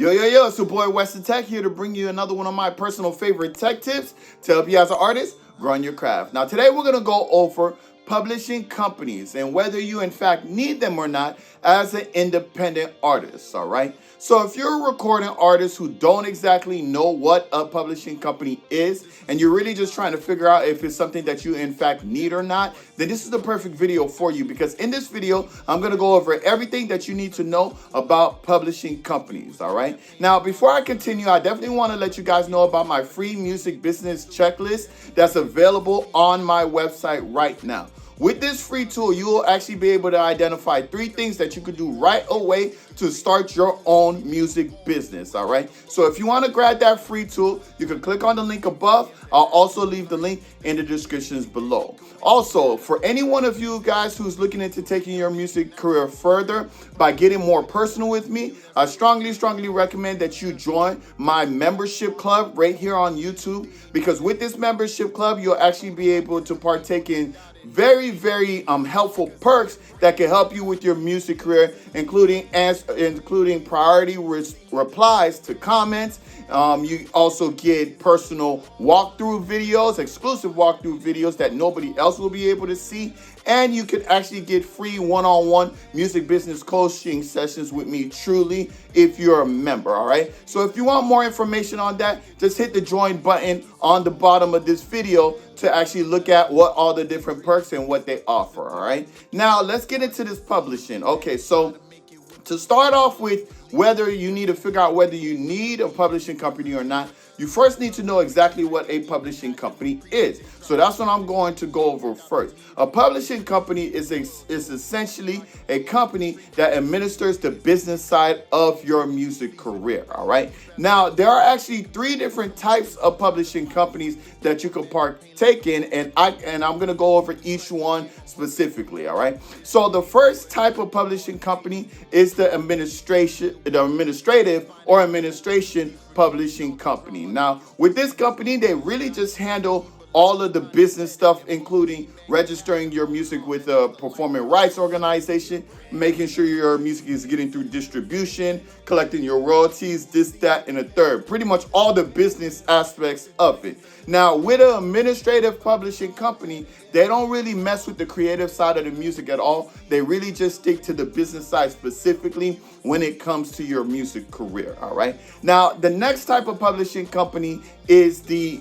Yo, it's your boy Wes the Tech here to bring you another one of my personal favorite tech tips to help you as an artist grow in your craft. Now, today we're going to go over publishing companies and whether you in fact need them or not as an independent artist, all right? So if you're a recording artist who don't exactly know what a publishing company is and you're really just trying to figure out if it's something that you in fact need or not, then this is the perfect video for you, because in this video, I'm going to go over everything that you need to know about publishing companies, all right? Now, before I continue, I definitely want to let you guys know about my free music business checklist that's available on my website right now. With this free tool, you will actually be able to identify 3 things that you could do right away to start your own music business, all right? So if you want to grab that free tool, you can click on the link above. I'll also leave the link in the descriptions below. Also, for any one of you guys who's looking into taking your music career further by getting more personal with me, I strongly recommend that you join my membership club right here on YouTube, because with this membership club, you'll actually be able to partake in very helpful perks that can help you with your music career, including priority replies to comments. You also get personal walkthrough videos, exclusive walkthrough videos that nobody else will be able to see. And you can actually get free one-on-one music business coaching sessions with me truly if you're a member, all right? So if you want more information on that, just hit the join button on the bottom of this video to actually look at what all the different perks and what they offer, all right? Now, let's get into this publishing. Okay, so to start off with, whether you need to figure out whether you need a publishing company or not, you first need to know exactly what a publishing company is. So that's what I'm going to go over first. A publishing company is essentially a company that administers the business side of your music career, all right? Now, there are actually 3 different types of publishing companies that you can partake in, and I'm going to go over each one specifically, all right? So the first type of publishing company is the administrative publishing company. Now, with this company, they really just handle all of the business stuff, including registering your music with a performing rights organization, making sure your music is getting through distribution, collecting your royalties, this, that, and a third. Pretty much all the business aspects of it. Now, with an administrative publishing company, they don't really mess with the creative side of the music at all. They really just stick to the business side specifically when it comes to your music career, all right? Now, the next type of publishing company is the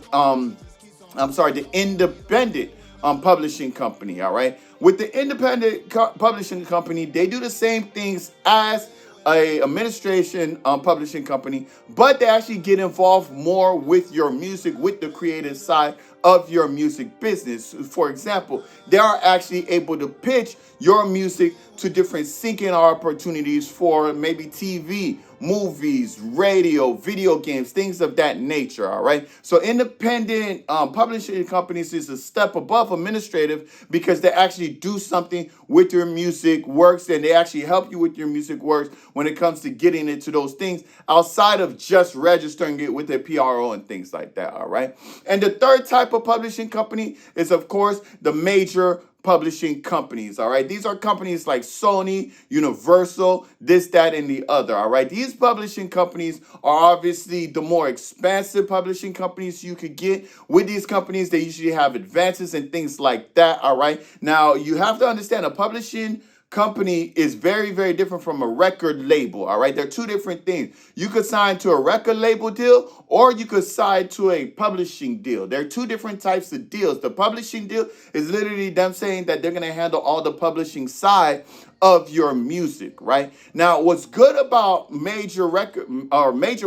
independent publishing company, all right? With the independent publishing company, they do the same things as a administration publishing company, but they actually get involved more with your music, with the creative side of your music business. For example, they are actually able to pitch your music to different syncing opportunities for maybe TV, movies, radio, video games, things of that nature, all right? So independent publishing companies is a step above administrative, because they actually do something with your music works, and they actually help you with your music works when it comes to getting into those things outside of just registering it with a PRO and things like that, all right? And the third type of publishing company is, of course, the major publishing companies, all right? These are companies like Sony, Universal, this, that, and the other, all right? These publishing companies are obviously the more expansive publishing companies you could get. With these companies, they usually have advances and things like that, all right? Now, you have to understand, a publishing company is very different from a record label, all right? They're 2 different things. You could sign to a record label deal, or you could sign to a publishing deal. There are 2 different types of deals. The publishing deal is literally them saying that they're going to handle all the publishing side of your music, right? Now, what's good about major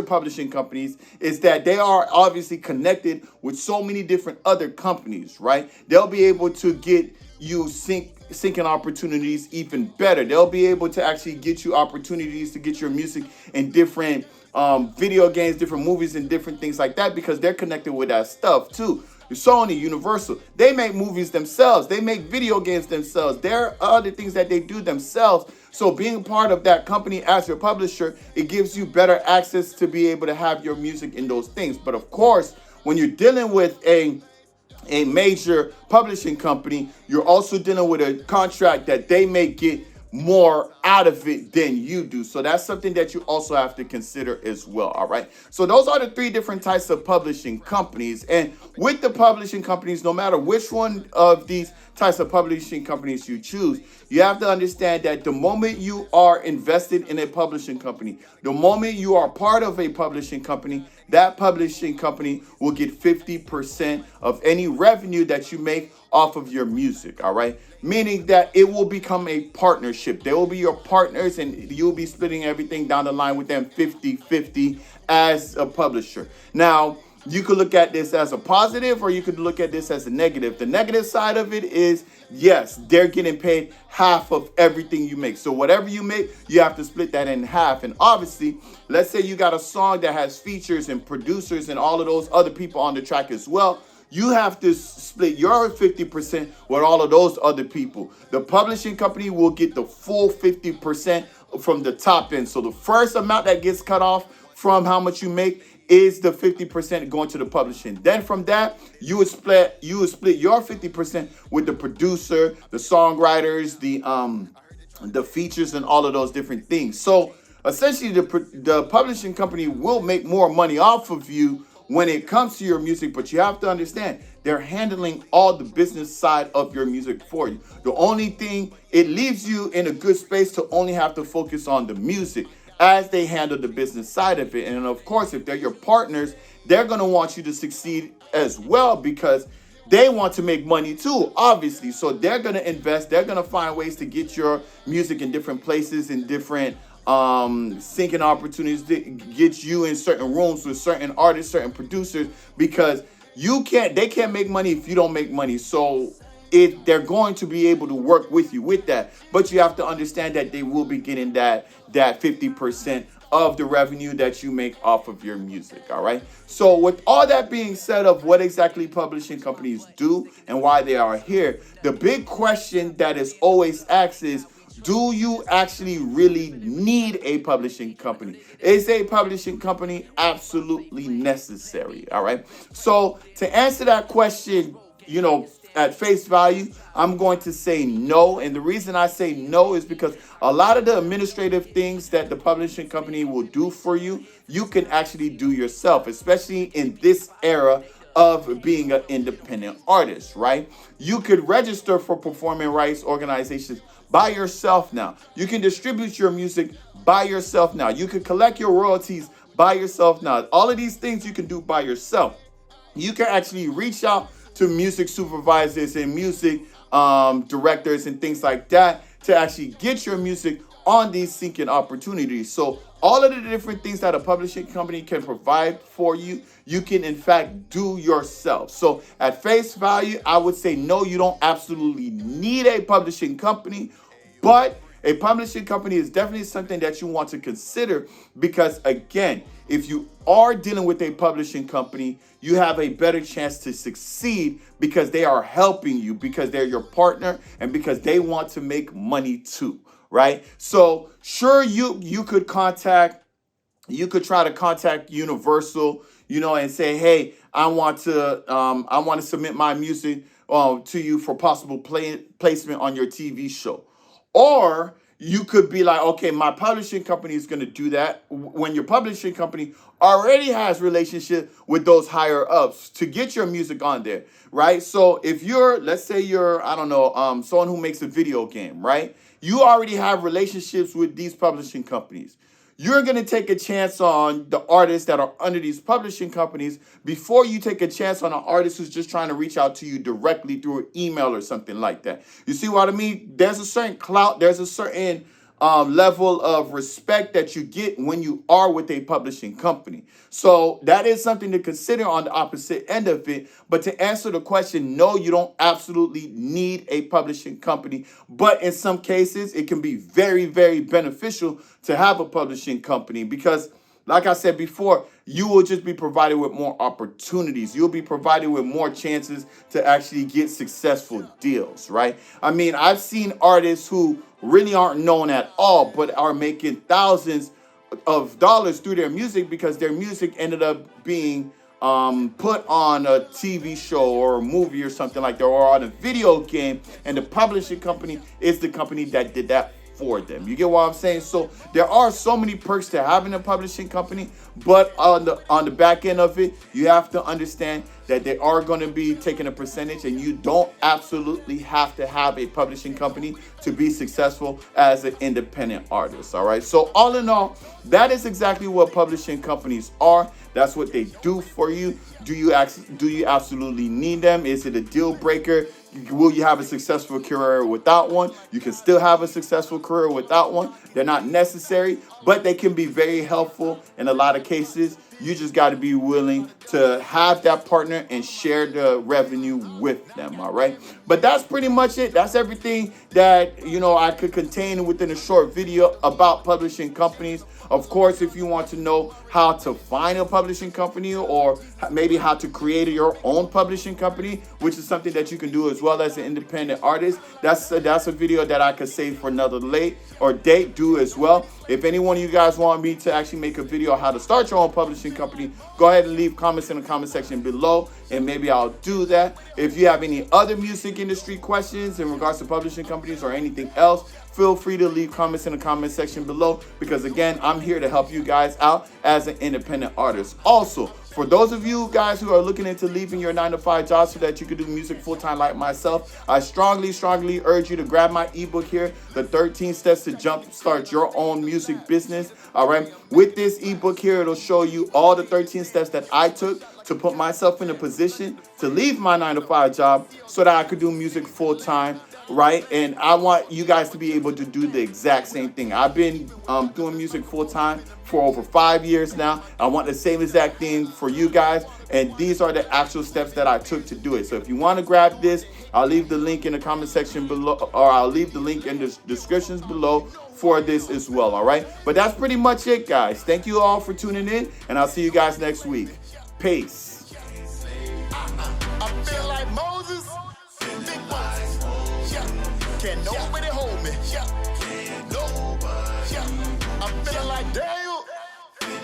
publishing companies is that they are obviously connected with so many different other companies, right? They'll be able to get you syncing opportunities even better. They'll be able to actually get you opportunities to get your music in different video games, different movies, and different things like that, because they're connected with that stuff too. Sony, Universal, they make movies themselves. They make video games themselves. There are other things that they do themselves. So being part of that company as your publisher, it gives you better access to be able to have your music in those things. But of course, when you're dealing with a major publishing company, you're also dealing with a contract that they may get more out of it than you do. So that's something that you also have to consider as well. All right. So those are the three different types of publishing companies. And with the publishing companies, no matter which one of these types of publishing companies you choose, you have to understand that the moment you are invested in a publishing company, the moment you are part of a publishing company, that publishing company will get 50% of any revenue that you make off of your music. All right. Meaning that it will become a partnership. They will be your partners and you'll be splitting everything down the line with them 50-50 as a publisher. Now, you could look at this as a positive or you could look at this as a negative. The negative side of it is, yes, they're getting paid half of everything you make. So whatever you make, you have to split that in half. And obviously, let's say you got a song that has features and producers and all of those other people on the track as well. You have to split your 50% with all of those other people. The publishing company will get the full 50% from the top end. So the first amount that gets cut off from how much you make is the 50% going to the publishing. Then from that, you would split your 50% with the producer, the songwriters, the features, and all of those different things. So essentially, the publishing company will make more money off of you when it comes to your music, but you have to understand they're handling all the business side of your music for you. The only thing, it leaves you in a good space to only have to focus on the music as they handle the business side of it. And of course, if they're your partners, they're going to want you to succeed as well because they want to make money too, obviously. So they're going to invest. They're going to find ways to get your music in different places, in different syncing opportunities, to get you in certain rooms with certain artists, certain producers, because they can't make money if you don't make money. So they're going to be able to work with you with that, but you have to understand that they will be getting that 50% of the revenue that you make off of your music. All right. So with all that being said of what exactly publishing companies do and why they are here, the big question that is always asked is, do you actually really need a publishing company? Is a publishing company absolutely necessary? All right. So to answer that question, at face value, I'm going to say no. And the reason I say no is because a lot of the administrative things that the publishing company will do for you, you can actually do yourself, especially in this era of being an independent artist, right? You could register for performing rights organizations by yourself now. You can distribute your music by yourself now. You can collect your royalties by yourself now. All of these things you can do by yourself. You can actually reach out to music supervisors and music directors and things like that to actually get your music on these syncing opportunities. So all of the different things that a publishing company can provide for you, you can in fact do yourself. So at face value, I would say no, you don't absolutely need a publishing company, but a publishing company is definitely something that you want to consider because, again, if you are dealing with a publishing company, you have a better chance to succeed because they are helping you, because they're your partner, and because they want to make money too, right? So sure, you could try to contact Universal, and say, hey, I want to submit my music to you for possible placement on your TV show. Or you could be like, okay, my publishing company is going to do that when your publishing company already has relationship with those higher ups to get your music on there, right? So if let's say you're, I don't know, someone who makes a video game, right? You already have relationships with these publishing companies. You're going to take a chance on the artists that are under these publishing companies before you take a chance on an artist who's just trying to reach out to you directly through an email or something like that. You see what I mean? There's a certain clout, there's a certain level of respect that you get when you are with a publishing company. So that is something to consider on the opposite end of it. But to answer the question, no, you don't absolutely need a publishing company. But in some cases, it can be very, very beneficial to have a publishing company because, like I said before, you will just be provided with more opportunities. You'll be provided with more chances to actually get successful deals, right? I mean, I've seen artists who really aren't known at all, but are making thousands of dollars through their music because their music ended up being put on a TV show or a movie or something like that, or on a video game, and the publishing company is the company that did that for them. You get what I'm saying? So there are so many perks to having a publishing company, but on the back end of it, you have to understand that they are going to be taking a percentage, and you don't absolutely have to have a publishing company to be successful as an independent artist. All right. So all in all, that is exactly what publishing companies are. That's what they do for you. Do you absolutely need them? Is it a deal breaker? Will you have a successful career without one? You can still have a successful career without one. They're not necessary, but they can be very helpful in a lot of cases. You just got to be willing to have that partner and share the revenue with them, all right? But that's pretty much it. That's everything that, I could contain within a short video about publishing companies. Of course, if you want to know how to find a publishing company, or maybe how to create your own publishing company, which is something that you can do as well as an independent artist, that's a video that I could save for another date. Do as well. If any one of you guys want me to actually make a video on how to start your own publishing company, go ahead and leave comments in the comment section below, and maybe I'll do that. If you have any other music industry questions in regards to publishing companies or anything else, feel free to leave comments in the comment section below, because again, I'm here to help you guys out as an independent artist. Also, for those of you guys who are looking into leaving your 9-to-5 job so that you can do music full-time like myself, I strongly urge you to grab my ebook here, The 13 Steps to Jumpstart Your Own Music Business. All right. With this ebook here, it'll show you all the 13 steps that I took to put myself in a position to leave my 9-to-5 job so that I could do music full-time. Right. And I want you guys to be able to do the exact same thing. I've been doing music full time for over 5 years now. I want the same exact thing for you guys. And these are the actual steps that I took to do it. So if you want to grab this, I'll leave the link in the comment section below, or I'll leave the link in the descriptions below for this as well. All right. But that's pretty much it, guys. Thank you all for tuning in, and I'll see you guys next week. Peace. I feel like Moses. Can nobody hold me? Can nobody? I'm feeling like Daniel,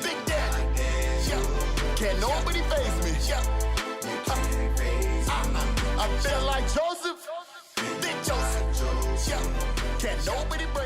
Big Daddy. Can nobody face me? I feel like Joseph, Big Joseph. Can nobody break me?